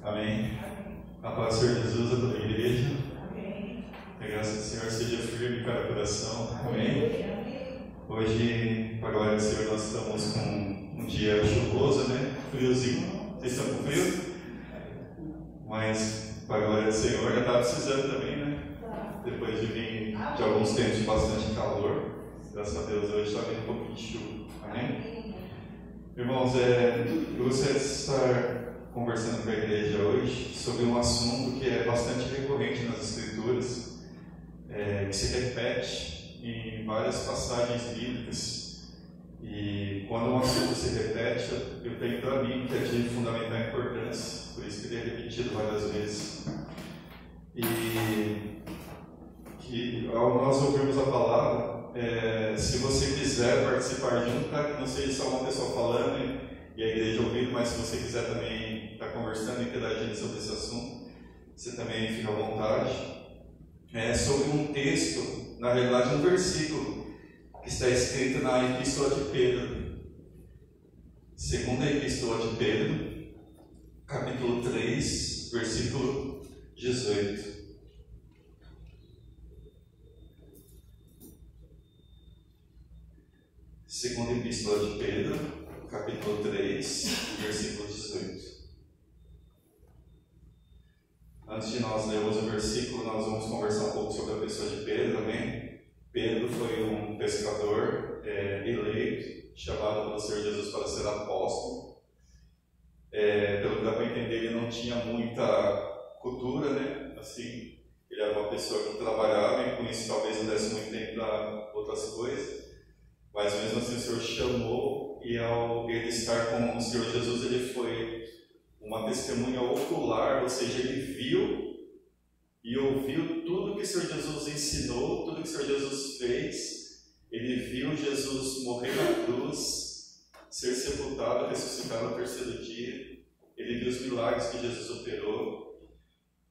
Amém. A paz do Senhor Jesus, a toda a igreja. Amém. Que a graça do Senhor seja firme em cada coração. Amém. Hoje, para a glória do Senhor, nós estamos com um dia chuvoso, né? Friozinho. Vocês estão com frio? Mas, para a glória do Senhor, já está precisando também, né? Depois de vir de alguns tempos de bastante calor. Graças a Deus, hoje está vindo um pouquinho de chuva. Amém? Irmãos, eu gostaria de estar conversando com a igreja hoje sobre um assunto que é bastante recorrente nas Escrituras, que se repete em várias passagens bíblicas. E quando um assunto se repete, eu tenho para mim que é de fundamental importância, por isso que ele é repetido várias vezes. E que ao nós ouvirmos a palavra, se você quiser participar junto, para que não seja só uma pessoa falando e a igreja ouvindo, mas se você quiser também estar conversando e interagindo sobre esse assunto, você também fica à vontade. É sobre um texto, na realidade um versículo, que está escrito na Epístola de Pedro, segunda Epístola de Pedro, capítulo 3, versículo 18. Segunda Epístola de Pedro, capítulo 3, versículo 18. Antes de nós lermos o versículo, nós vamos conversar um pouco sobre a pessoa de Pedro também. Pedro foi um pescador eleito, chamado pelo Senhor Jesus para ser apóstolo. Pelo que dá para entender, ele não tinha muita cultura, né? Assim, ele era uma pessoa que trabalhava e com isso talvez não desse muito tempo para outras coisas. Mas mesmo assim o Senhor chamou, e ao ele estar com o Senhor Jesus, ele foi uma testemunha ocular, ou seja, ele viu e ouviu tudo que o Senhor Jesus ensinou, tudo que o Senhor Jesus fez. Ele viu Jesus morrer na cruz, ser sepultado, ressuscitado no terceiro dia. Ele viu os milagres que Jesus operou.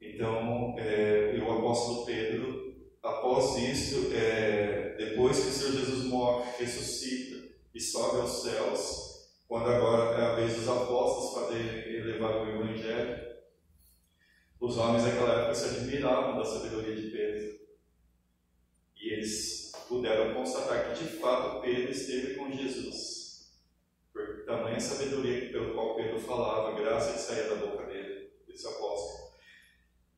Então, o apóstolo Pedro, após isso, depois que o Senhor Jesus morre, ressuscita e sobe aos céus, quando agora é a vez dos apóstolos fazerem levar o Evangelho, os homens daquela época se admiravam da sabedoria de Pedro. E eles puderam constatar que de fato Pedro esteve com Jesus. Por tamanha sabedoria pelo qual Pedro falava, graça que saía da boca dele, desse apóstolo.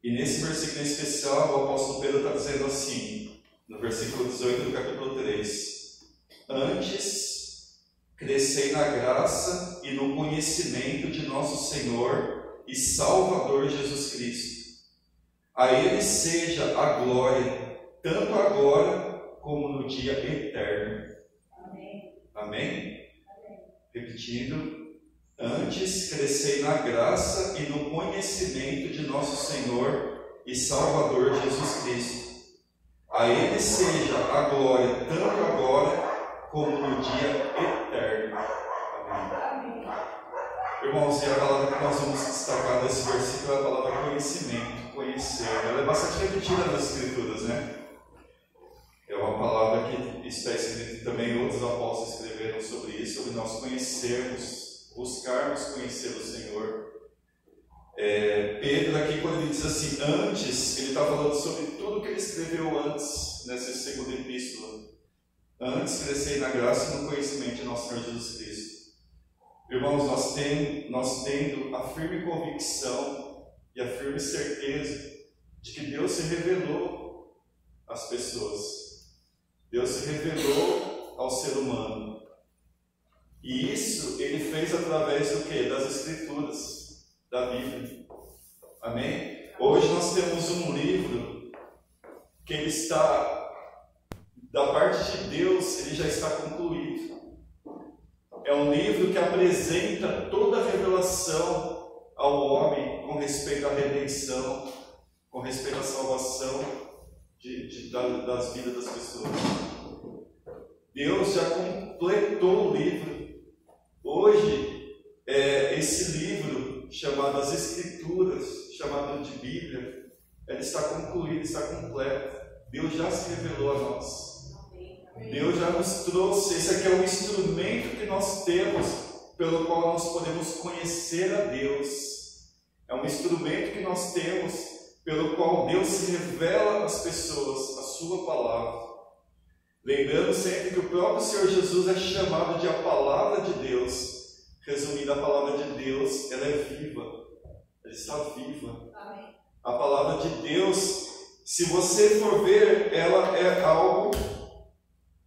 E nesse versículo em especial, o apóstolo Pedro está dizendo assim, no versículo 18 do capítulo 3: Antes crescei na graça e no conhecimento de nosso Senhor e Salvador Jesus Cristo. A Ele seja a glória, tanto agora como no dia eterno. Amém. Amém? Repetindo: antes crescei na graça e no conhecimento de nosso Senhor e Salvador Jesus Cristo. A Ele seja a glória, tanto agora como no dia eterno. Amém. Irmãos, e a palavra que nós vamos destacar nesse versículo é a palavra conhecimento, conhecer. Ela é bastante repetida nas Escrituras, né? É uma palavra que está escrita também, outros apóstolos escreveram sobre isso, sobre nós conhecermos, buscarmos conhecer o Senhor. Pedro aqui, quando ele diz assim, antes, ele está falando sobre tudo que ele escreveu antes, nessa segunda epístola. Antes crescei na graça e no conhecimento de nosso Senhor Jesus Cristo. Irmãos, nós tendo a firme convicção e a firme certeza de que Deus se revelou às pessoas. Deus se revelou ao ser humano. E isso ele fez através do quê? Das Escrituras, da Bíblia. Amém? Hoje nós temos um livro que ele está, da parte de Deus, ele já está concluído. É um livro que apresenta toda a revelação ao homem com respeito à redenção, com respeito à salvação das vidas das pessoas. Deus já completou o livro. Hoje, esse livro, chamado as Escrituras, chamado de Bíblia, ele está concluído, está completo. Deus já se revelou a nós. Deus já nos trouxe. Esse aqui é o instrumento que nós temos, pelo qual nós podemos conhecer a Deus. É um instrumento que nós temos pelo qual Deus se revela às pessoas, a sua palavra. Lembrando sempre que o próprio Senhor Jesus é chamado de a palavra de Deus. Resumindo, a palavra de Deus, ela é viva. Ela está viva. Amém. A palavra de Deus, se você for ver, ela é algo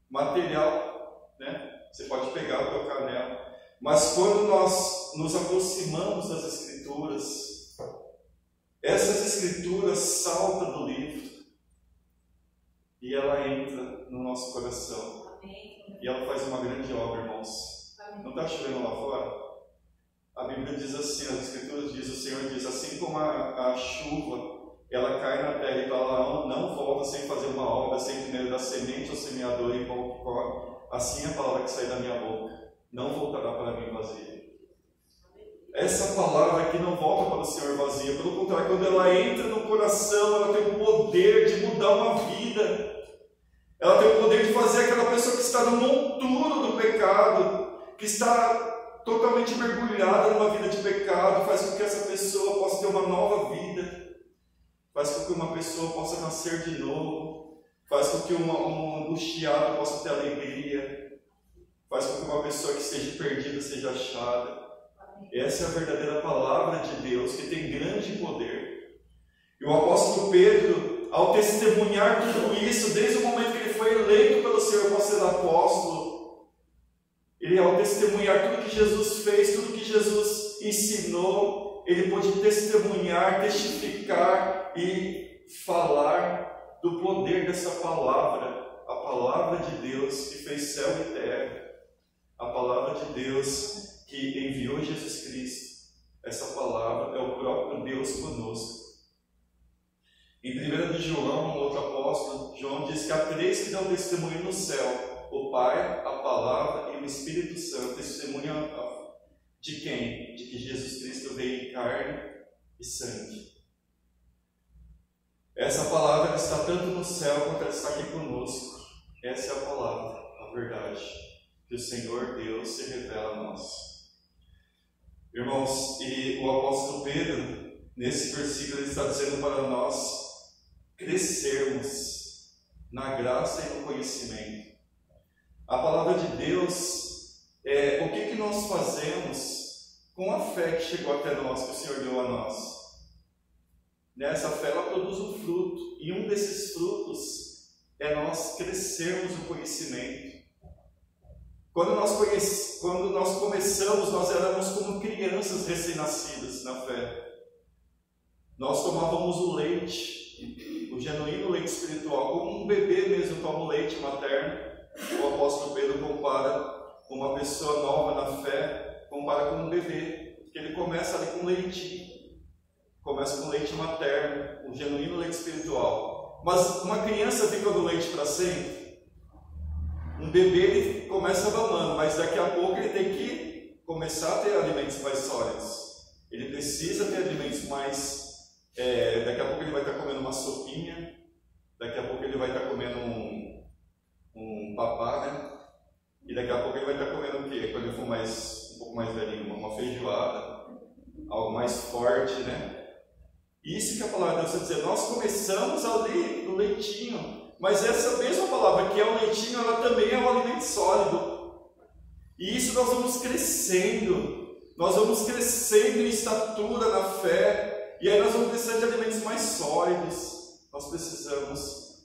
material, né? Você pode pegar, tocar nela. Mas quando nós nos aproximamos das Escrituras, essas Escrituras saltam do livro e ela entra no nosso coração. Amém. E ela faz uma grande obra, irmãos. Amém. Não está chovendo lá fora? A Bíblia diz assim, as Escrituras diz, o Senhor diz, assim como a chuva, ela cai na terra e ela não volta sem fazer uma obra, sem primeiro dar semente ao semeador e pão que come, assim é a palavra que sai da minha boca não voltará para mim vazia. Essa palavra aqui não volta para o Senhor vazia, pelo contrário, quando ela entra no coração, ela tem o poder de mudar uma vida. Ela tem o poder de fazer aquela pessoa que está no monturo do pecado, que está totalmente mergulhada numa vida de pecado, faz com que essa pessoa possa ter uma nova vida, faz com que uma pessoa possa nascer de novo, faz com que um angustiado possa ter alegria, faz com que uma pessoa que esteja perdida seja achada. Essa é a verdadeira palavra de Deus, que tem grande poder. E o apóstolo Pedro, ao testemunhar tudo isso, desde o momento que ele foi eleito pelo Senhor para ser apóstolo, ele, ao testemunhar tudo que Jesus fez, tudo que Jesus ensinou, ele pôde testemunhar, testificar e falar do poder dessa palavra, a palavra de Deus que fez céu e terra, a palavra de Deus que enviou Jesus Cristo. Essa palavra é o próprio Deus conosco. Em 1 de João, um outro apóstolo, João diz que há três que dão testemunho no céu: o Pai, a Palavra e o Espírito Santo. Testemunham de quem? De que Jesus Cristo veio em carne e sangue. Essa palavra está tanto no céu quanto ela está aqui conosco. Essa é a palavra, a verdade, que o Senhor Deus se revela a nós. Irmãos, e o apóstolo Pedro, nesse versículo, ele está dizendo para nós crescermos na graça e no conhecimento. A palavra de Deus é o que nós fazemos com a fé que chegou até nós, que o Senhor deu a nós. Essa fé, ela produz um fruto, e um desses frutos é nós crescermos no conhecimento. Quando nós começamos, nós éramos como crianças recém-nascidas na fé. Nós tomávamos o leite, o genuíno leite espiritual, como um bebê mesmo toma o leite materno. O apóstolo Pedro compara uma pessoa nova na fé, compara com um bebê, que ele começa ali com leitinho, começa com leite materno, o genuíno leite espiritual. Mas uma criança fica no leite para sempre? Um bebê, ele começa mamando, mas daqui a pouco ele tem que começar a ter alimentos mais sólidos. Ele precisa ter alimentos mais... daqui a pouco ele vai estar comendo uma sopinha, daqui a pouco ele vai estar comendo um papá, né? E daqui a pouco ele vai estar comendo o quê? Quando ele for um pouco mais velhinho, uma feijoada, algo mais forte, né? Isso que a palavra de Deus está dizendo. Nós começamos ali no leitinho, mas essa mesma palavra que é o leitinho, ela também é um alimento sólido. E isso nós vamos crescendo em estatura na fé, e aí nós vamos precisar de alimentos mais sólidos. Nós precisamos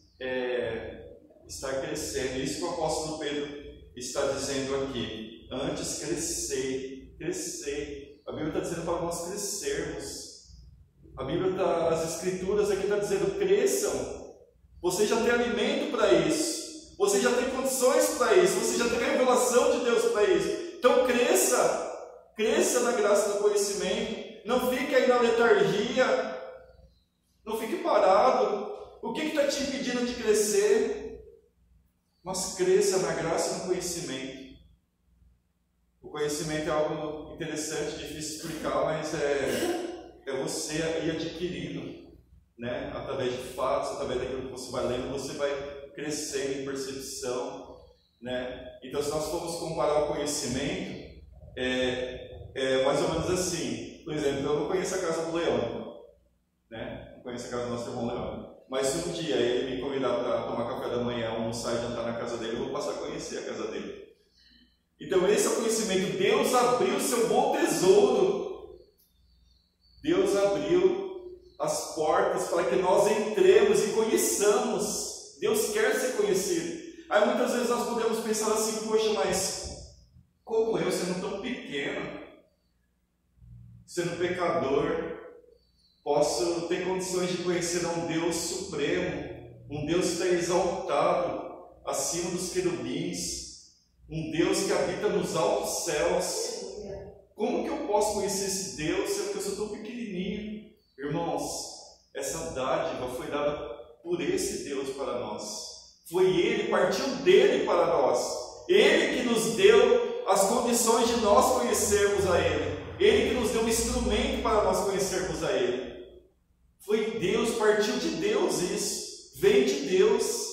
estar crescendo. Isso que o apóstolo Pedro está dizendo aqui. Antes crescer. A Bíblia está dizendo para nós crescermos. A Bíblia, as Escrituras aqui está dizendo: cresçam. Você já tem alimento para isso. Você já tem condições para isso. Você já tem a revelação de Deus para isso. Então cresça. Cresça na graça do conhecimento. Não fique aí na letargia. Não fique parado. O que está te impedindo de crescer? Mas cresça na graça e no conhecimento. O conhecimento é algo interessante, difícil de explicar, mas é você ir adquirindo, né? Através de fatos, através daquilo que você vai lendo, você vai crescendo em percepção, né? Então, se nós formos comparar o conhecimento, é mais ou menos assim: Por exemplo, eu não conheço a casa do Leão, né? Não conheço a casa do nosso irmão Leão. Mas se um dia ele me convidar para tomar café da manhã, almoçar e jantar na casa dele, eu vou passar a conhecer a casa dele. Então esse é o conhecimento. Deus abriu seu bom tesouro. Deus abriu as portas para que nós entremos e conheçamos. Deus quer ser conhecido. Aí muitas vezes nós podemos pensar assim, poxa, mas como eu, sendo tão pequeno, sendo pecador, posso ter condições de conhecer um Deus supremo, um Deus que está exaltado acima dos querubins, um Deus que habita nos altos céus. Como que eu posso conhecer esse Deus sendo que eu sou tão pequenininho? Irmãos, essa dádiva foi dada por esse Deus para nós. Foi Ele, partiu dele para nós. Ele que nos deu as condições de nós conhecermos a Ele. Ele que nos deu um instrumento para nós conhecermos a Ele. Foi Deus, partiu de Deus isso. Vem de Deus.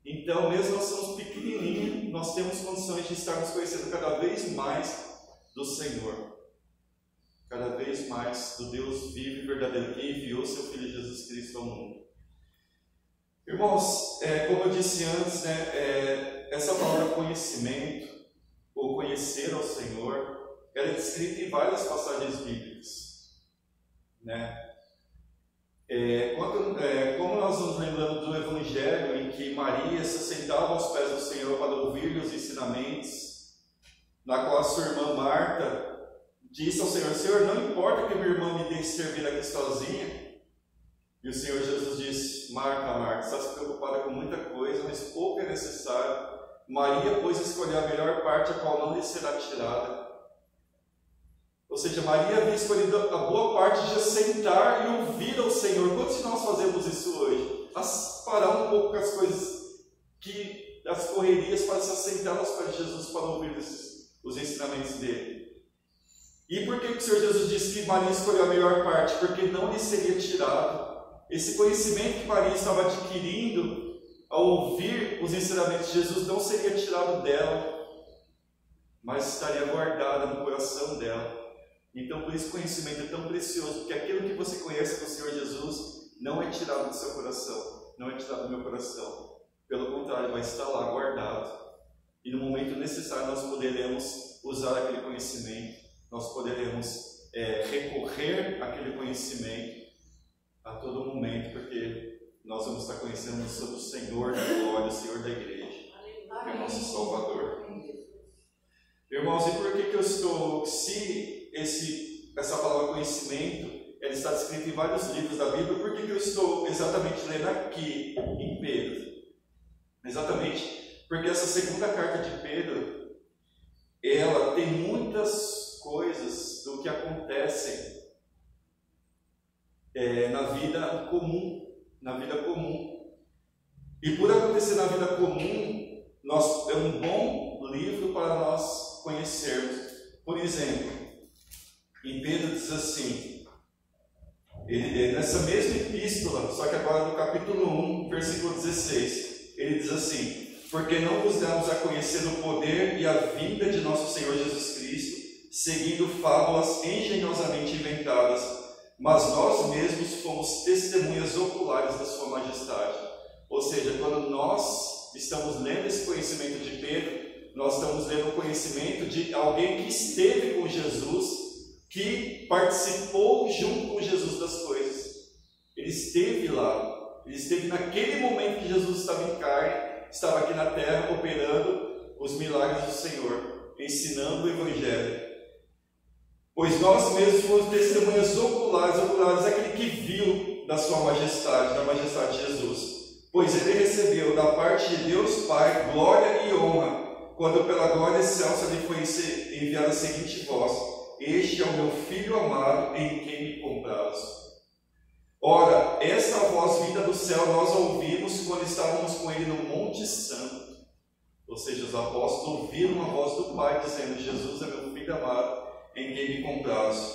Então, mesmo nós somos pequenininhos, nós temos condições de estarmos conhecendo cada vez mais do Senhor. Cada vez mais do Deus vivo e verdadeiro que enviou seu Filho Jesus Cristo ao mundo. Irmãos, como eu disse antes, né, essa palavra conhecimento, ou conhecer ao Senhor, ela é descrita em várias passagens bíblicas. Né? Como nós nos lembramos do Evangelho, em que Maria se sentava aos pés do Senhor para ouvir os ensinamentos, na qual a sua irmã Marta disse ao Senhor: Senhor, não importa que minha irmã me deixe servir aqui sozinha. E o Senhor Jesus disse: Marta, Marta, está se preocupada com muita coisa, mas pouco é necessário. Maria, pois, escolheu a melhor parte, a qual não lhe será tirada. Ou seja, Maria havia escolhido a boa parte de sentar e ouvir ao Senhor. Quantos de nós fazemos isso hoje? Parar um pouco com as coisas, as correrias, para se assentar aos pés de Jesus para ouvir os ensinamentos dele. E por que o Senhor Jesus disse que Maria escolheu a melhor parte? Porque não lhe seria tirado. Esse conhecimento que Maria estava adquirindo ao ouvir os ensinamentos de Jesus não seria tirado dela, mas estaria guardado no coração dela. Então, por isso o conhecimento é tão precioso, porque aquilo que você conhece do Senhor Jesus não é tirado do seu coração, não é tirado do meu coração. Pelo contrário, vai estar lá guardado. E no momento necessário nós poderemos usar aquele conhecimento, nós poderemos recorrer àquele conhecimento a todo momento, porque nós vamos estar conhecendo sobre o Senhor da glória, o Senhor da igreja, que é nosso Salvador. Irmãos, e por que eu estou, se essa palavra conhecimento, ela está descrita em vários livros da Bíblia, por que eu estou exatamente lendo aqui em Pedro? Exatamente porque essa segunda carta de Pedro, ela tem muitas coisas do que acontecem na vida comum. E por acontecer na vida comum, é um bom livro para nós conhecermos. Por exemplo, em Pedro diz assim, nessa mesma epístola, só que agora no capítulo 1, versículo 16, ele diz assim: porque não vos damos a conhecer o poder e a vinda de nosso Senhor Jesus Cristo, seguindo fábulas engenhosamente inventadas, mas nós mesmos fomos testemunhas oculares da sua majestade. Ou seja, quando nós estamos lendo esse conhecimento de Pedro, nós estamos lendo o conhecimento de alguém que esteve com Jesus, que participou junto com Jesus das coisas. Ele esteve lá, ele esteve naquele momento que Jesus estava em carne, estava aqui na terra operando os milagres do Senhor, ensinando o Evangelho. Pois nós mesmos fomos testemunhas oculares aquele que viu da sua majestade, da majestade de Jesus. Pois ele recebeu da parte de Deus Pai glória e honra, quando pela glória excelsa lhe foi enviada a seguinte voz: este é o meu Filho amado, em quem me comprazo. Ora, esta voz vinda do céu nós ouvimos quando estávamos com ele no Monte Santo. Ou seja, os apóstolos ouviram a voz do Pai dizendo: Jesus é meu Filho amado, em quem me comprazo.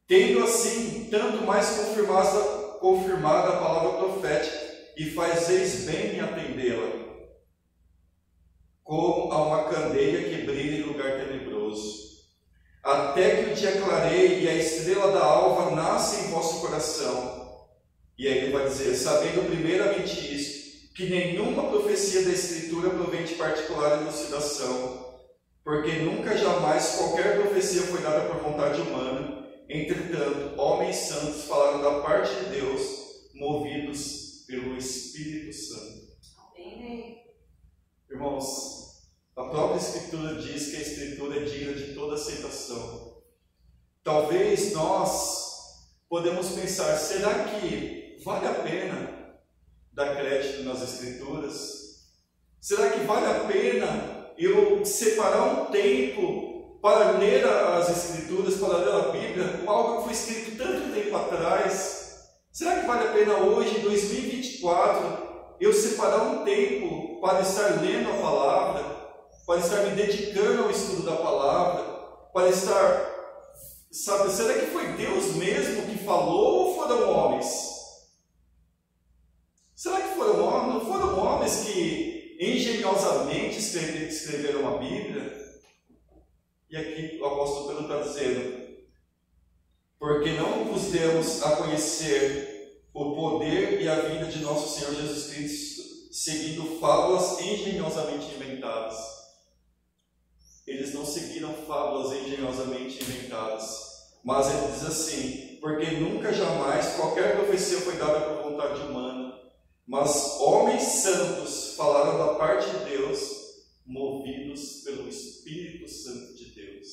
Tendo assim tanto mais confirmada a palavra profética, e fazeis bem em atendê-la, como a uma candeia que brilha em lugar tenebroso, até que o dia clareie e a estrela da alva nasce em vosso coração. E aí ele vai dizer, sabendo primeiramente isto, que nenhuma profecia da Escritura provém de particular elucidação, porque nunca jamais qualquer profecia foi dada por vontade humana. Entretanto, homens santos falaram da parte de Deus, movidos pelo Espírito Santo. Amém. Irmãos, a própria Escritura diz que a Escritura é digna de toda aceitação. Talvez nós podemos pensar, será que vale a pena dar crédito nas Escrituras? Será que vale a pena eu separar um tempo para ler as Escrituras, para ler a Bíblia, algo que foi escrito tanto tempo atrás? Será que vale a pena hoje, em 2024, eu separar um tempo para estar lendo a palavra, para estar me dedicando ao estudo da palavra, para estar, sabe, será que foi Deus mesmo que falou ou foram homens? Será que foram homens? Não foram homens que engenhosamente escreveram a Bíblia? E aqui o apóstolo Pedro está dizendo, porque não vos demos a conhecer o poder e a vinda de nosso Senhor Jesus Cristo, seguindo fábulas engenhosamente inventadas. Eles não seguiram fábulas engenhosamente inventadas, mas ele diz assim, porque nunca jamais qualquer profecia foi dada por vontade humana, mas homens santos falaram da parte de Deus, movidos pelo Espírito Santo de Deus.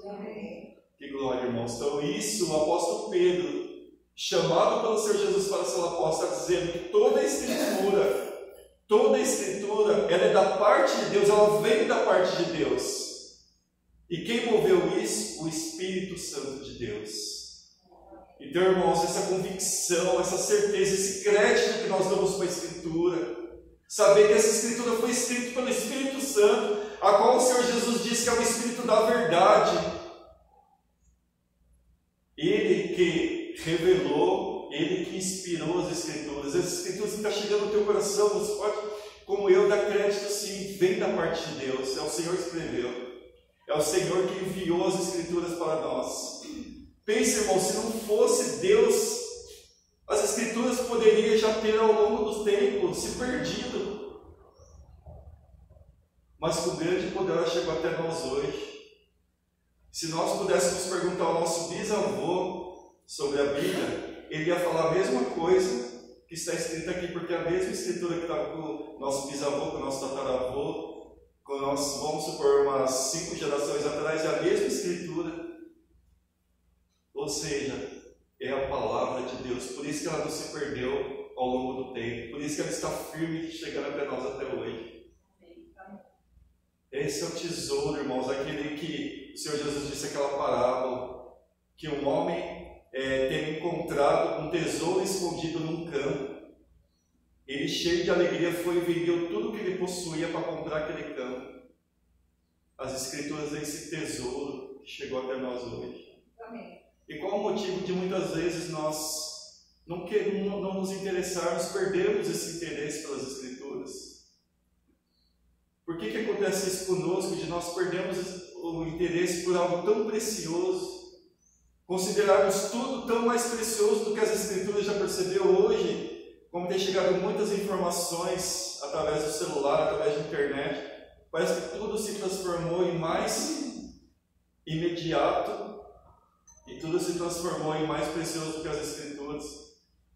Amém. Que glória, irmãos. Então isso, o apóstolo Pedro, chamado pelo Senhor Jesus para ser apóstolo, está dizendo que toda a Escritura, ela é da parte de Deus, ela vem da parte de Deus. E quem moveu isso? O Espírito Santo de Deus. Então, irmãos, essa convicção, essa certeza, esse crédito que nós damos para a Escritura, saber que essa Escritura foi escrita pelo Espírito Santo, a qual o Senhor Jesus disse que é o Espírito da verdade. Ele que revelou, Ele que inspirou as Escrituras. As Escrituras que estão chegando no teu coração, você pode, como eu, dar crédito sim, vem da parte de Deus. É o Senhor que escreveu. É o Senhor que enviou as Escrituras para nós. Pense, irmão, se não fosse Deus, as Escrituras poderiam já ter ao longo do tempo se perdido. Mas com grande poder ela chegou até nós hoje. Se nós pudéssemos perguntar ao nosso bisavô sobre a Bíblia, ele ia falar a mesma coisa que está escrita aqui, porque é a mesma Escritura que estava com o nosso bisavô, com o nosso tataravô, com o nosso, vamos supor, umas 5 gerações atrás, é a mesma Escritura. Ou seja, é a palavra de Deus, por isso que ela não se perdeu ao longo do tempo, por isso que ela está firme, chegando até nós até hoje. Esse é o tesouro, irmãos, aquele que o Senhor Jesus disse, aquela parábola, que um homem tem encontrado um tesouro escondido num campo. Ele, cheio de alegria, foi e vendeu tudo que ele possuía para comprar aquele campo. As Escrituras é esse tesouro que chegou até nós hoje. Amém. E qual o motivo de muitas vezes nós não nos interessarmos, perdermos esse interesse pelas Escrituras? Por que acontece isso conosco, de nós perdermos o interesse por algo tão precioso, considerarmos tudo tão mais precioso do que as Escrituras? Já percebeu hoje, como tem chegado muitas informações através do celular, através da internet, parece que tudo se transformou em mais imediato e tudo se transformou em mais precioso do que as Escrituras.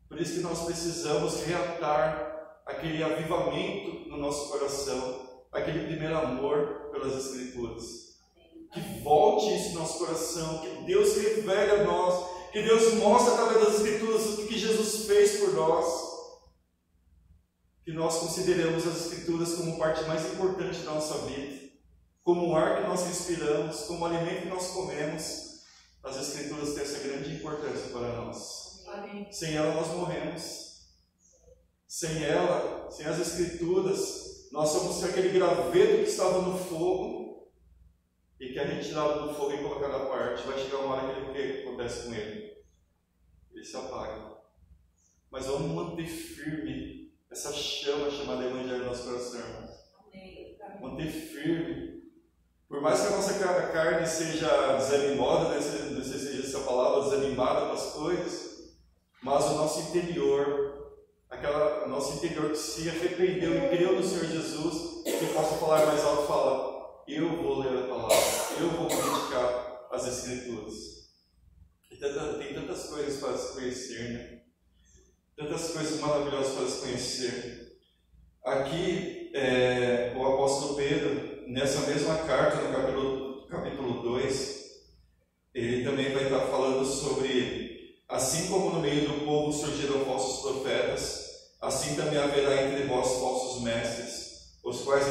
Por isso que nós precisamos reatar aquele avivamento no nosso coração, aquele primeiro amor pelas Escrituras. Que volte isso no nosso coração, que Deus revele a nós, que Deus mostre através das Escrituras o que Jesus fez por nós. Que nós consideremos as Escrituras como parte mais importante da nossa vida, como o ar que nós respiramos, como o alimento que nós comemos. As Escrituras têm essa grande importância para nós. Amém. Sem ela nós morremos. Sem ela, sem as Escrituras, nós somos aquele graveto que estava no fogo e que a gente tirava do fogo e colocava à parte. Vai chegar uma hora que o que acontece com ele? Ele se apaga. Mas vamos manter firme essa chama chamada Evangelho no nosso coração. Amém. Manter firme. Por mais que a nossa carne seja desanimada, não sei se seja essa palavra, desanimada com as coisas, mas o nosso interior, o nosso interior que se arrependeu e creu no Senhor Jesus, que possa falar mais alto, fala: eu vou ler a palavra, eu vou me dedicar às Escrituras. E tem tantas coisas para se conhecer, né? Tantas coisas maravilhosas para se conhecer. Aqui, o apóstolo Pedro, nessa mesma carta, no capítulo 2, ele também vai estar falando sobre: assim como no meio do povo surgiram falsos profetas, assim também haverá entre vós falsos mestres, os quais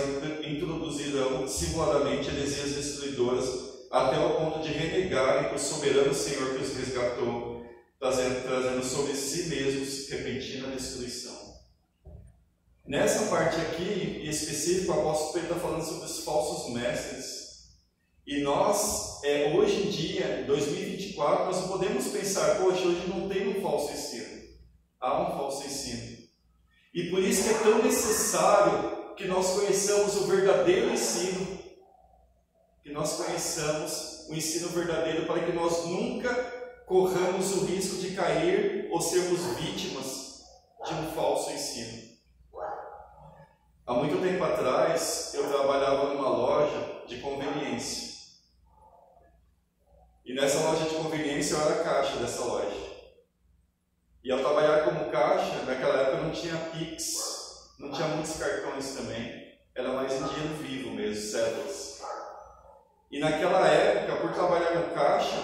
introduzirão simuladamente heresias destruidoras, até o ponto de renegarem o soberano Senhor que os resgatou, trazendo sobre si mesmos repentina destruição. Nessa parte aqui, em específico, o apóstolo Pedro está falando sobre os falsos mestres. E nós, hoje em dia, em 2024, nós não podemos pensar: poxa, hoje não tem um falso ensino. Há um falso ensino. E por isso que é tão necessário que nós conheçamos o verdadeiro ensino. Que nós conheçamos o ensino verdadeiro, para que nós nunca corramos o risco de cair ou sermos vítimas de um falso ensino. Há muito tempo atrás, eu trabalhava numa loja de conveniência. E nessa loja de conveniência eu era caixa dessa loja. E ao trabalhar como caixa, naquela época não tinha Pix, não tinha muitos cartões também. Era mais em dinheiro vivo mesmo, cédulas. E naquela época, por trabalhar no caixa,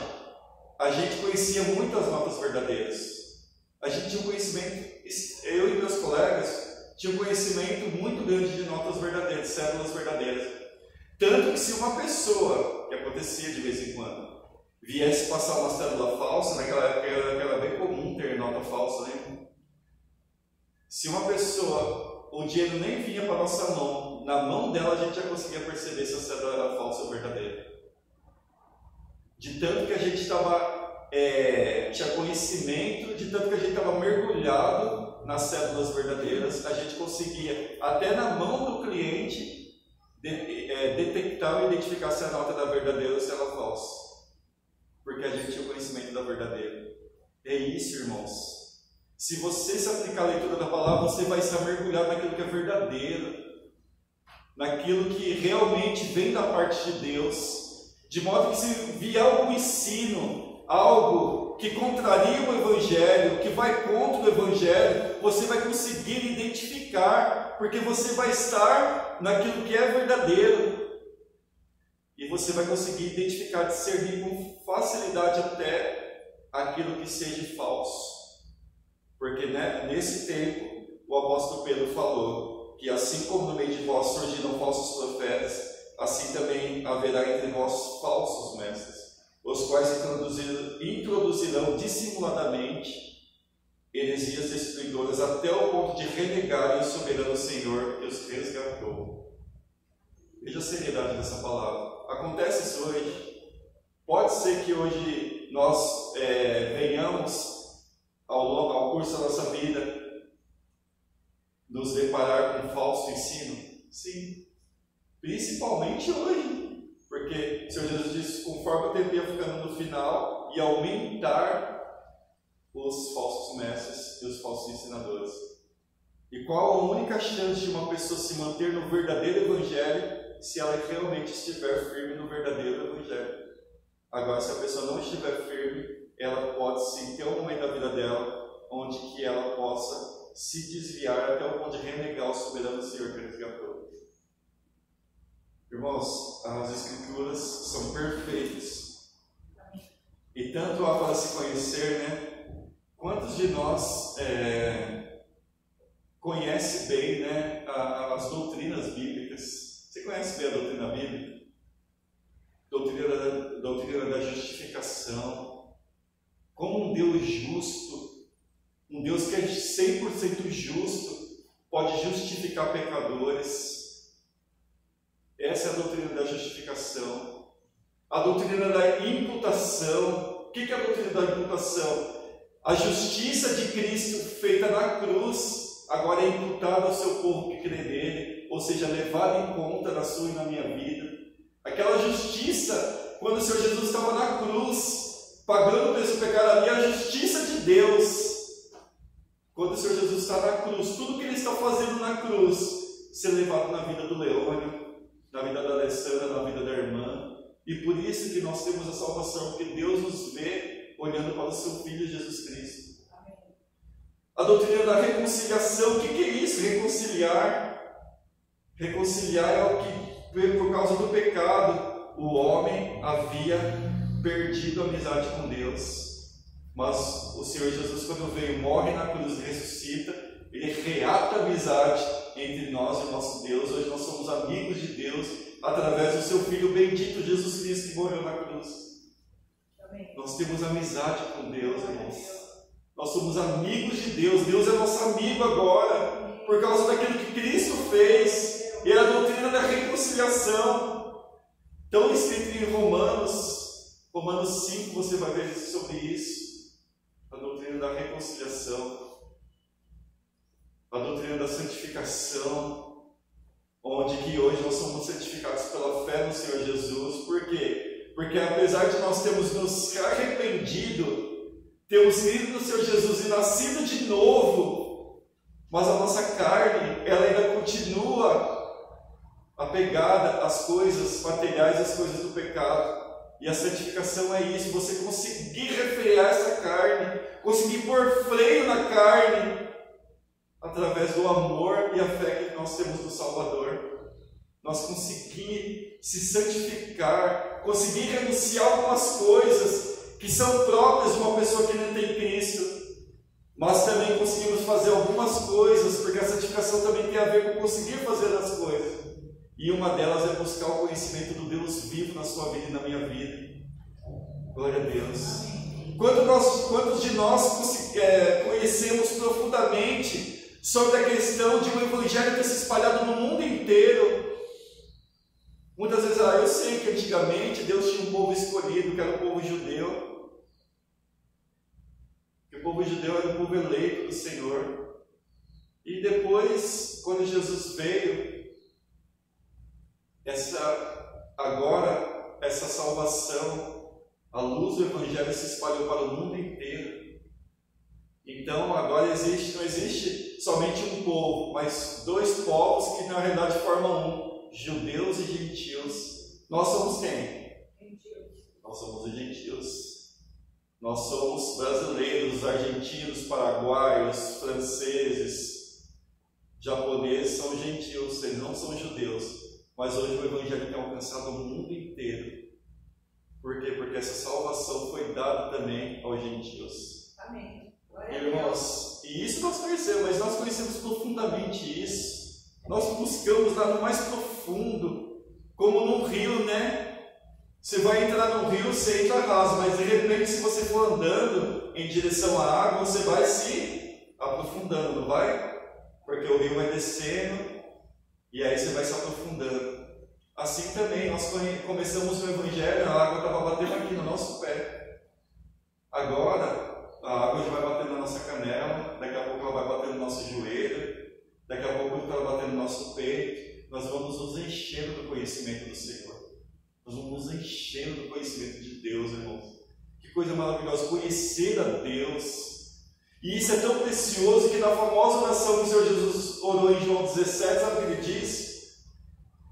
a gente conhecia muitas notas verdadeiras. A gente tinha um conhecimento, eu e meus colegas, tinha um conhecimento muito grande de notas verdadeiras, cédulas verdadeiras. Tanto que se uma pessoa, que acontecia de vez em quando, viesse passar uma cédula falsa, naquela época era bem comum ter nota falsa, né? Se uma pessoa, o dinheiro nem vinha para a nossa mão, na mão dela a gente já conseguia perceber se a cédula era falsa ou verdadeira. De tanto que a gente tinha conhecimento, de tanto que a gente estava mergulhado nas cédulas verdadeiras, a gente conseguia, até na mão do cliente, detectar e identificar se a nota era verdadeira ou se era falsa. Porque a gente tinha o conhecimento da verdadeira. É isso, irmãos. Se você se aplicar a leitura da palavra, você vai estar mergulhado naquilo que é verdadeiro, naquilo que realmente vem da parte de Deus, de modo que se vier algum ensino, algo que contraria o Evangelho, que vai contra o Evangelho, você vai conseguir identificar, porque você vai estar naquilo que é verdadeiro. E você vai conseguir identificar, discernir com facilidade até aquilo que seja falso. Porque nesse tempo, o apóstolo Pedro falou que assim como no meio de vós surgiram falsos profetas, assim também haverá entre vós falsos mestres, os quais introduzirão dissimuladamente heresias destruidoras até o ponto de renegarem o soberano Senhor que os resgatou. Veja a seriedade dessa palavra. Acontece isso hoje. Pode ser que hoje nós venhamos, ao curso da nossa vida, nos deparar com um falso ensino. Sim. Principalmente hoje. Porque o Senhor Jesus disse: conforme o tempo ia ficando no final, ia aumentar os falsos mestres e os falsos ensinadores. E qual a única chance de uma pessoa se manter no verdadeiro Evangelho, se ela realmente estiver firme no verdadeiro Evangelho? Agora, se a pessoa não estiver firme, ela pode sim ter um momento da vida dela onde que ela possa se desviar até o ponto de renegar o soberano Senhor que resgatou. Irmãos, as Escrituras são perfeitas. E tanto há para se conhecer, né? Quantos de nós conhece bem, né, as doutrinas bíblicas? Você conhece bem a doutrina bíblica? Doutrina da justificação. Como um Deus justo, um Deus que é 100% justo, pode justificar pecadores. Essa é a doutrina da justificação. A doutrina da imputação. O que é a doutrina da imputação? A justiça de Cristo feita na cruz, agora é imputada ao seu povo que crê nele, ou seja, levada em conta na sua e na minha vida. Aquela justiça, quando o Senhor Jesus estava na cruz, pagando o preço do pecado ali, a justiça de Deus. Quando o Senhor Jesus está na cruz, tudo que Ele está fazendo na cruz, ser levado na vida do Leônio, na vida da Alessandra, na vida da irmã. E por isso que nós temos a salvação, porque Deus nos vê olhando para o seu Filho Jesus Cristo. Amém. A doutrina da reconciliação, o que é isso? Reconciliar. Reconciliar é o que, por causa do pecado, o homem havia perdido a amizade com Deus. Mas o Senhor Jesus, quando veio, morre na cruz e ressuscita, Ele reata a amizade entre nós e o nosso Deus. Hoje nós somos amigos de Deus através do seu Filho bendito Jesus Cristo que morreu na cruz. Amém. Nós temos amizade com Deus, irmãos. Nós somos amigos de Deus. Deus é nosso amigo agora, por causa daquilo que Cristo fez. E a doutrina da reconciliação, tão escrito em Romanos 5, você vai ver sobre isso. A doutrina da reconciliação, a doutrina da santificação, onde que hoje nós somos santificados pela fé no Senhor Jesus. Por quê? Porque apesar de nós termos nos arrependido, termos crido no Senhor Jesus e nascido de novo, mas a nossa carne, ela ainda continua apegada às coisas materiais, às coisas do pecado. E a santificação é isso, você conseguir refrear essa carne, conseguir pôr freio na carne, através do amor e a fé que nós temos no Salvador. Nós conseguir se santificar, conseguir renunciar a algumas coisas que são próprias de uma pessoa que não tem Cristo, mas também conseguimos fazer algumas coisas, porque a santificação também tem a ver com conseguir fazer as coisas. E uma delas é buscar o conhecimento do Deus vivo na sua vida e na minha vida. Glória a Deus. Quantos de nós conhecemos profundamente sobre a questão de um evangelho ter se espalhado no mundo inteiro? Muitas vezes, eu sei que antigamente Deus tinha um povo escolhido, que era o povo judeu. Que o povo judeu era o povo eleito do Senhor. E depois, quando Jesus veio, essa salvação, a luz do Evangelho se espalhou para o mundo inteiro. Então agora não existe somente um povo, mas dois povos que na realidade formam um, judeus e gentios. Nós somos quem? Gentios. Nós somos os gentios. Nós somos brasileiros, argentinos, paraguaios, franceses, japoneses, são gentios, eles não são judeus. Mas hoje o Evangelho tem alcançado o mundo inteiro. Por quê? Porque essa salvação foi dada também aos gentios. Amém. Irmãos, e isso nós conhecemos, mas nós conhecemos profundamente isso. Nós buscamos lá no mais profundo, como num rio, né? Você vai entrar no rio, você entra raso, mas de repente, se você for andando em direção à água, você vai se aprofundando, não vai? Porque o rio vai descendo. E aí você vai se aprofundando. Assim também, nós começamos no Evangelho, a água estava batendo aqui no nosso pé. Agora, a água já vai bater na nossa canela, daqui a pouco ela vai bater no nosso joelho, daqui a pouco ela vai bater no nosso peito. Nós vamos nos enchendo do conhecimento do Senhor. Nós vamos nos enchendo do conhecimento de Deus, irmãos. Que coisa maravilhosa, conhecer a Deus. E isso é tão precioso que na famosa oração que o Senhor Jesus orou em João 17, sabe o que ele diz?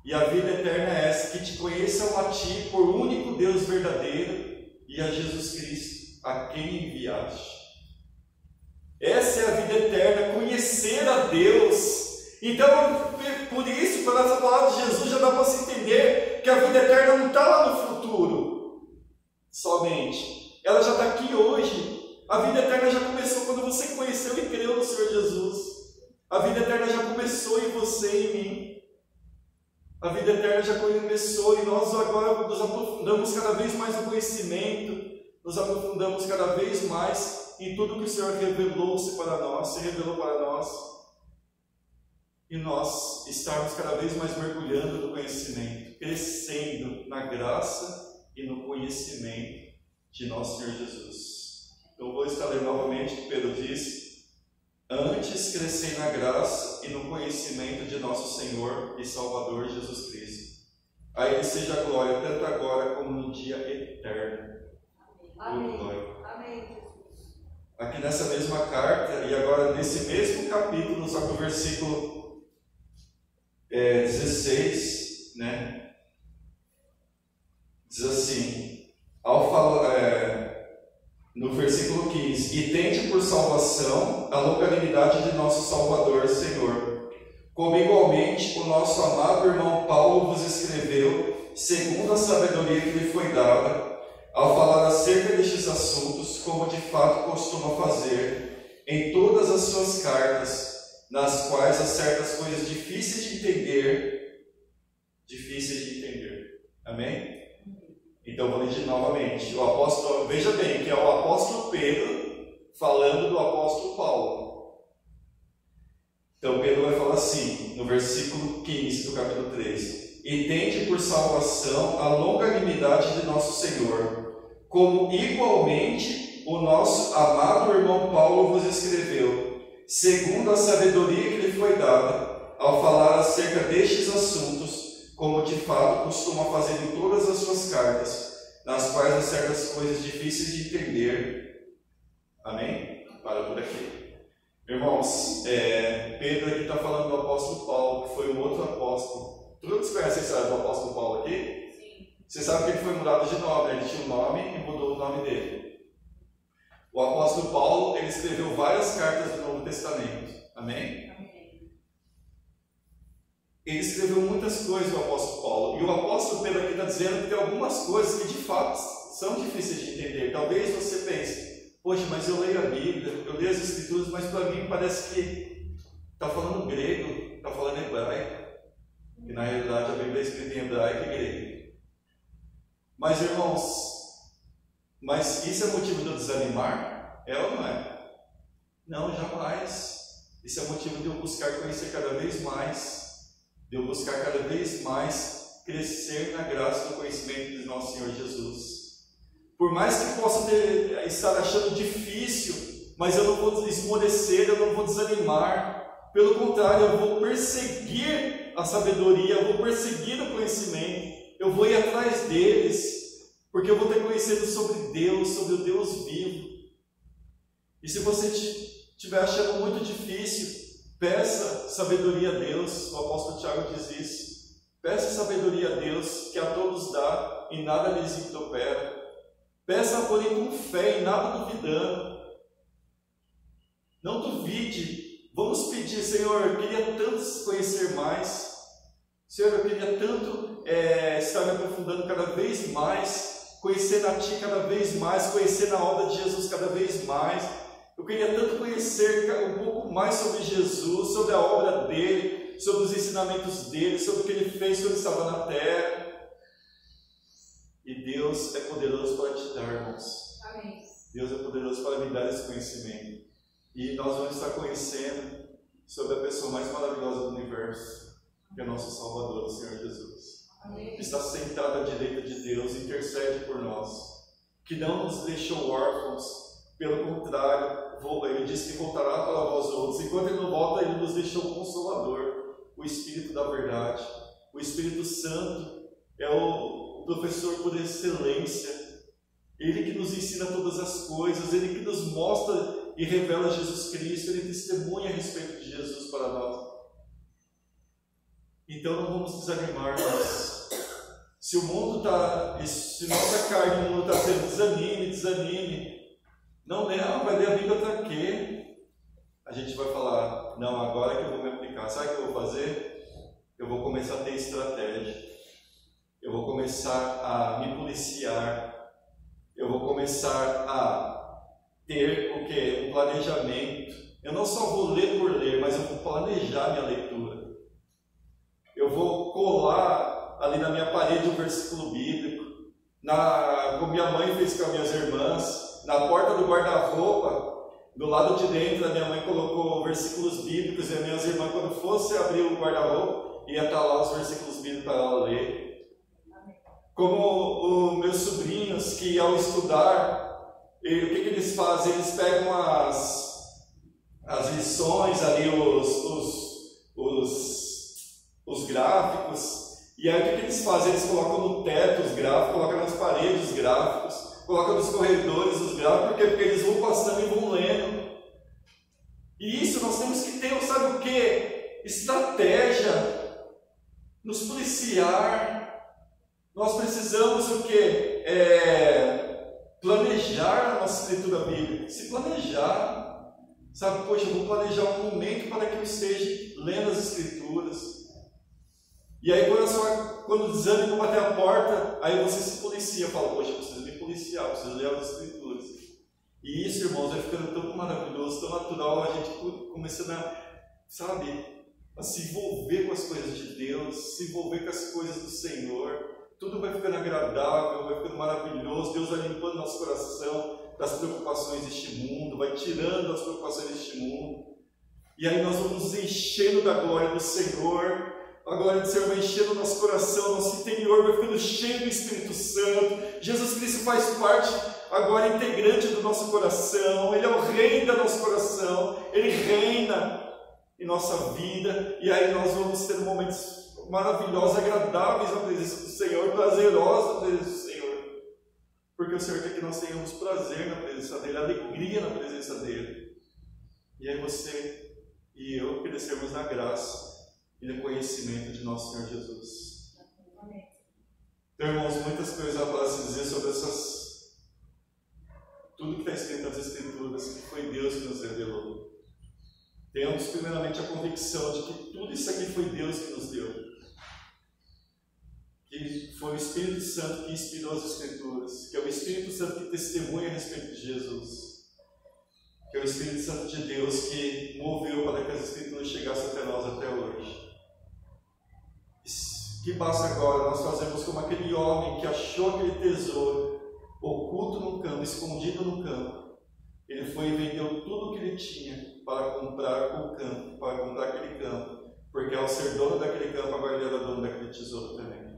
E a vida eterna é essa, que te conheçam a ti, por único Deus verdadeiro, e a Jesus Cristo, a quem enviaste. Essa é a vida eterna, conhecer a Deus. Então, por isso, pela essa palavra de Jesus, já dá para se entender que a vida eterna não está lá no futuro somente. Ela já está aqui hoje. A vida eterna já começou quando você conheceu e creu no Senhor Jesus. A vida eterna já começou em você e em mim. A vida eterna já começou e nós agora nos aprofundamos cada vez mais no conhecimento, nos aprofundamos cada vez mais em tudo que o Senhor revelou-se para nós, se revelou para nós. E nós estarmos cada vez mais mergulhando no conhecimento, crescendo na graça e no conhecimento de nosso Senhor Jesus. Eu vou estar lendo novamente o que Pedro disse: antes crescei na graça e no conhecimento de nosso Senhor e Salvador Jesus Cristo. A Ele seja a glória, tanto agora como no dia eterno. Amém. Glória. Amém, Jesus. Aqui nessa mesma carta, e agora nesse mesmo capítulo, só que o versículo 16, né? Diz assim, no versículo 15: E tende por salvação a longanimidade de nosso Salvador, Senhor, como igualmente o nosso amado irmão Paulo vos escreveu, segundo a sabedoria que lhe foi dada, ao falar acerca destes assuntos, como de fato costuma fazer em todas as suas cartas, nas quais há certas coisas difíceis de entender. Amém? Então vou ler novamente. O apóstolo, veja bem, que é o apóstolo Pedro falando do apóstolo Paulo. Então Pedro vai falar assim, no versículo 15 do capítulo 3: E tende por salvação a longanimidade de nosso Senhor, como igualmente o nosso amado irmão Paulo vos escreveu, segundo a sabedoria que lhe foi dada, ao falar acerca destes assuntos, como de fato costuma fazer em todas as suas cartas, nas quais há certas coisas difíceis de entender. Amém? Para por aqui. Irmãos, Pedro aqui está falando do apóstolo Paulo, que foi um outro apóstolo. Todos conhecem a história do apóstolo Paulo aqui? Sim. Você sabe que ele foi mudado de nome, ele tinha um nome e mudou o nome dele. O apóstolo Paulo, ele escreveu várias cartas do Novo Testamento. Amém? Ele escreveu muitas coisas, o apóstolo Paulo. E o apóstolo Pedro aqui está dizendo que tem algumas coisas que de fato são difíceis de entender. Talvez você pense, poxa, mas eu leio a Bíblia, eu leio as Escrituras, mas para mim parece que está falando grego, está falando hebraico. E na realidade a Bíblia é escrita em hebraico e grego. Mas irmãos, isso é motivo de eu desanimar? É ou não é? Não, jamais. Isso é motivo de eu buscar conhecer cada vez mais, de eu buscar cada vez mais crescer na graça do conhecimento de nosso Senhor Jesus. Por mais que possa estar achando difícil, mas eu não vou esmorecer, eu não vou desanimar. Pelo contrário, eu vou perseguir a sabedoria, eu vou perseguir o conhecimento, eu vou ir atrás deles, porque eu vou ter conhecido sobre Deus, sobre o Deus vivo. E se você estiver achando muito difícil, peça sabedoria a Deus. O apóstolo Tiago diz isso. Peça sabedoria a Deus, que a todos dá e nada lhes impropera. Peça, porém, com fé e nada duvidando. Não duvide. Vamos pedir, Senhor, eu queria tanto conhecer mais. Senhor, eu queria tanto estar me aprofundando cada vez mais, conhecendo a Ti cada vez mais, conhecendo a obra de Jesus cada vez mais. Eu queria tanto conhecer um pouco mais sobre Jesus, sobre a obra dele, sobre os ensinamentos dele, sobre o que ele fez quando estava na terra. E Deus é poderoso para te dar, irmãos. Amém. Deus é poderoso para me dar esse conhecimento. E nós vamos estar conhecendo sobre a pessoa mais maravilhosa do universo, que é nosso Salvador, o Senhor Jesus. Amém. Que está sentado à direita de Deus, intercede por nós, que não nos deixou órfãos. Pelo contrário, ele disse que voltará para vós outros. Enquanto ele não volta, ele nos deixou o Consolador, o Espírito da verdade. O Espírito Santo é o professor por excelência. Ele que nos ensina todas as coisas, ele que nos mostra e revela Jesus Cristo, ele testemunha a respeito de Jesus para nós. Então não vamos desanimar, mas se o mundo está, se nossa carne, o mundo está sendo desanime. Não, vai ler a Bíblia para quê? A gente vai falar, não, agora que eu vou me aplicar. Sabe o que eu vou fazer? Eu vou começar a ter estratégia. Eu vou começar a me policiar. Eu vou começar a ter o quê? Um planejamento. Eu não só vou ler por ler, mas eu vou planejar minha leitura. Eu vou colar ali na minha parede um versículo bíblico, como minha mãe fez com as minhas irmãs. Na porta do guarda-roupa, do lado de dentro, a minha mãe colocou versículos bíblicos, e as minhas irmãs, quando fosse abrir o guarda-roupa, ia estar lá os versículos bíblicos para ela ler. Como os meus sobrinhos, que ao estudar, o que eles fazem? Eles pegam as lições ali, os gráficos, E aí o que eles fazem? Eles colocam no teto os gráficos, colocam nas paredes os gráficos, colocam nos corredores os gráficos, porque eles vão passando e vão lendo. E isso nós temos que ter, sabe o que? Estratégia, nos policiar. Nós precisamos o que? Planejar a nossa leitura bíblica. Se planejar, sabe, poxa, eu vou planejar um momento para que eu esteja lendo as Escrituras. E aí quando o desânimo bater a porta, aí você se policia, fala, poxa, eu preciso me policiar, eu preciso ler as Escrituras. E isso, irmãos, vai ficando tão maravilhoso, tão natural, a gente começando a se envolver com as coisas de Deus, se envolver com as coisas do Senhor. Tudo vai ficando agradável, vai ficando maravilhoso. Deus vai limpando nosso coração das preocupações deste mundo, vai tirando as preocupações deste mundo. E aí nós vamos nos enchendo da glória do Senhor. A glória do Senhor vai enchendo o nosso coração, nosso interior vai ficando cheio do Espírito Santo. Jesus Cristo faz parte agora integrante do nosso coração. Ele é o rei do nosso coração. Ele reina em nossa vida. E aí nós vamos ter momentos maravilhosos, agradáveis na presença do Senhor, prazerosos na presença do Senhor. Porque o Senhor quer que nós tenhamos prazer na presença dEle, alegria na presença dEle. E aí você e eu crescermos na graça e no conhecimento de nosso Senhor Jesus. Então, irmãos, muitas coisas há para se dizer sobre tudo que está escrito nas Escrituras, que foi Deus que nos revelou. Temos primeiramente a convicção de que tudo isso aqui foi Deus que nos deu. Que foi o Espírito Santo que inspirou as Escrituras, que é o Espírito Santo que testemunha a respeito de Jesus, que é o Espírito Santo de Deus que moveu para que as Escrituras chegassem até nós até hoje. Que basta agora nós fazermos como aquele homem que achou aquele tesouro oculto no campo, escondido no campo. Ele foi e vendeu tudo o que ele tinha para comprar o campo, para comprar aquele campo, porque ao ser dono daquele campo, agora ele era dono daquele tesouro também.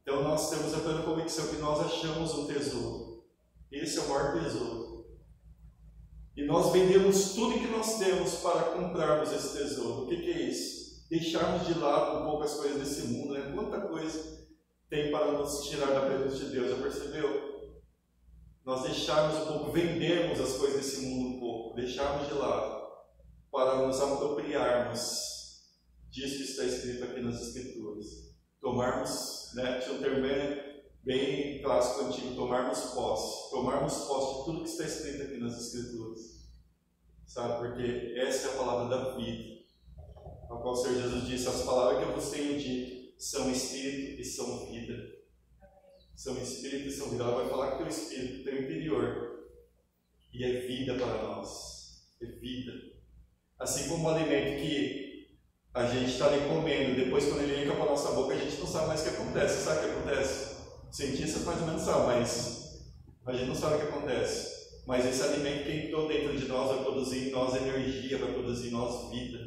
Então nós temos a plena convicção que nós achamos um tesouro. Esse é o maior tesouro. E nós vendemos tudo que nós temos para comprarmos esse tesouro. O que é isso? Deixarmos de lado um pouco as coisas desse mundo, né? Quanta coisa tem para nos tirar da presença de Deus, já percebeu? Nós deixarmos um pouco, vendermos as coisas desse mundo um pouco, deixarmos de lado para nos apropriarmos disso que está escrito aqui nas Escrituras. Tomarmos, né, tinha um termo bem clássico antigo, tomarmos posse de tudo que está escrito aqui nas Escrituras, sabe, porque essa é a palavra da vida, a qual o Senhor Jesus disse, as palavras que eu vos tenho dito são Espírito e são vida. São Espírito e são vida. Ela vai falar que teu Espírito, teu interior, e é vida para nós, é vida. Assim como o alimento que a gente está ali comendo, depois quando ele entra para a nossa boca, a gente não sabe mais o que acontece. Sabe o que acontece? Os cientistas mais ou menos sabem, mas a gente não sabe o que acontece. Mas esse alimento que entrou dentro de nós vai produzir em nós energia, vai produzir em nós vida.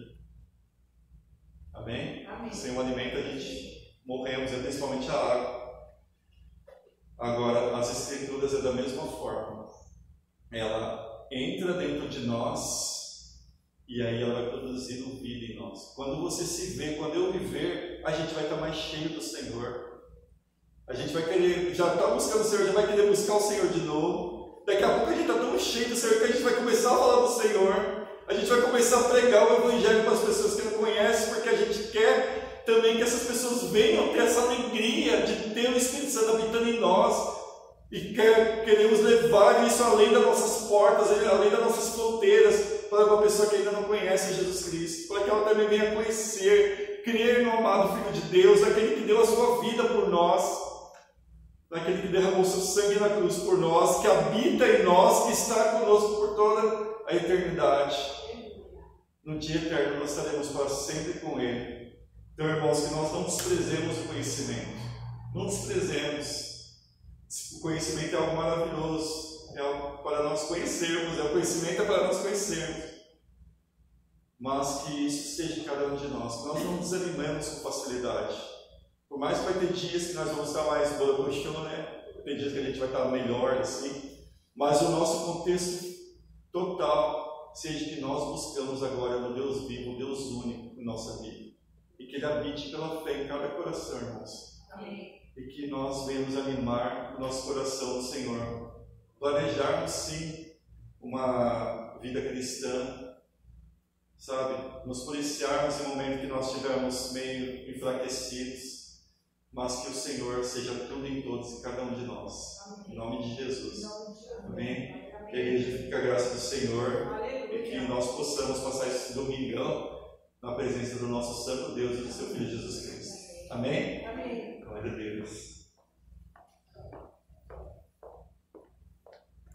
Amém? Amém. Sem o alimento a gente morremos, principalmente a água. Agora, as Escrituras é da mesma forma. Ela entra dentro de nós e aí ela vai produzindo vida em nós. Quando você se vê, quando eu me ver, a gente vai estar mais cheio do Senhor. A gente vai querer, já está buscando o Senhor, já vai querer buscar o Senhor de novo. Daqui a pouco a gente está tão cheio do Senhor que a gente vai começar a falar do Senhor. A gente vai começar a pregar o Evangelho para as pessoas que não conhecem, porque a gente quer também que essas pessoas venham ter essa alegria de ter o Espírito Santo habitando em nós. E queremos levar isso além das nossas portas, além das nossas fronteiras, para uma pessoa que ainda não conhece Jesus Cristo, para que ela também venha conhecer, crer no amado Filho de Deus, aquele que deu a sua vida por nós, naquele que derramou seu sangue na cruz por nós, que habita em nós, que está conosco por toda a eternidade. No dia eterno nós estaremos para sempre com Ele. Então, irmãos, que nós não desprezemos o conhecimento. Não desprezemos. O conhecimento é algo maravilhoso. É algo para nós conhecermos. O conhecimento é para nós conhecermos. Mas que isso seja em cada um de nós. Que nós não desanimemos com facilidade. Por mais que vai ter dias que nós vamos estar mais borocochô, né? Tem dias que a gente vai estar melhor, assim. Mas o nosso contexto total seja que nós buscamos agora no Deus vivo, o Deus único em nossa vida. e que Ele habite pela fé em cada coração, irmãos. Amém. E que nós venhamos animar o nosso coração do Senhor, planejarmos sim uma vida cristã, sabe? Nos policiarmos em momento que nós estivermos meio enfraquecidos, mas que o Senhor seja tudo em todos e cada um de nós. Em nome de Jesus. Amém? Que a igreja fique com a graça do Senhor e que nós possamos passar esse domingão na presença do nosso Santo Deus e do seu Filho Jesus Cristo. Amém? Amém. Glória a Deus.